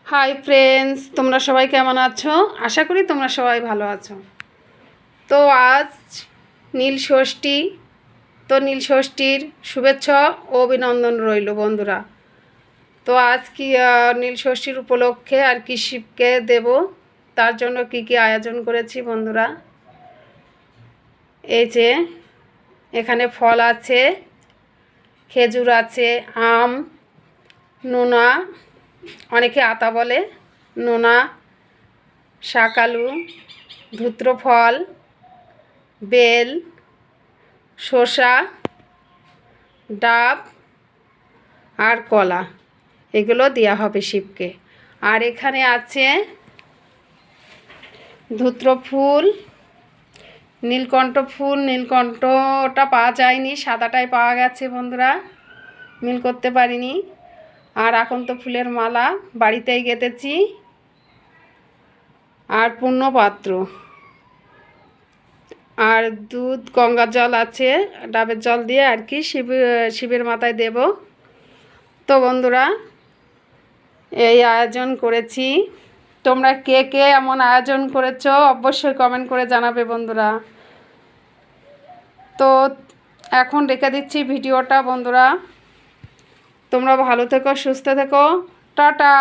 Hi friends, তোমরা সবাই কেমন আছো? আশা করি তোমরা সবাই ভালো আছো। তো আজ নীল ষষ্ঠী। তো নীল ষষ্ঠীর শুভেচ্ছা ও অভিনন্দন রইল বন্ধুরা। তো আজ কি নীল ষষ্ঠীর উপলক্ষে আর কি শিবকে দেব, তার জন্য কি কি আয়োজন করেছি বন্ধুরা। এই যে এখানে ফল আছে, খেজুর আছে, আম, নোনা, অনেকে আতা বলে, নোনা, শাকালু, ধূত্র ফল, বেল, শসা, ডাব আর কলা, এগুলো দেওয়া হবে শিবকে। আর এখানে আছে ধূত্র ফুল, নীলকণ্ঠ ফুল। নীলকণ্ঠটা পাওয়া যায়নি, সাদাটাই পাওয়া গেছে বন্ধুরা, মিল করতে পারিনি। আর আকন্ত ফুলের মালা বাড়িতেই গেঁথেছি। আর পূর্ণপাত্র, আর দুধ, গঙ্গার জল আছে, ডাবের জল দিয়ে আর কি শিবের মাথায় দেব। তো বন্ধুরা, এই আয়োজন করেছি। তোমরা কে কে এমন আয়োজন করেছো অবশ্যই কমেন্ট করে জানাবে বন্ধুরা। তো এখন রেখে দিচ্ছি ভিডিওটা বন্ধুরা। তোমরা ভালো থেকো, সুস্থ থেকো, টাটা।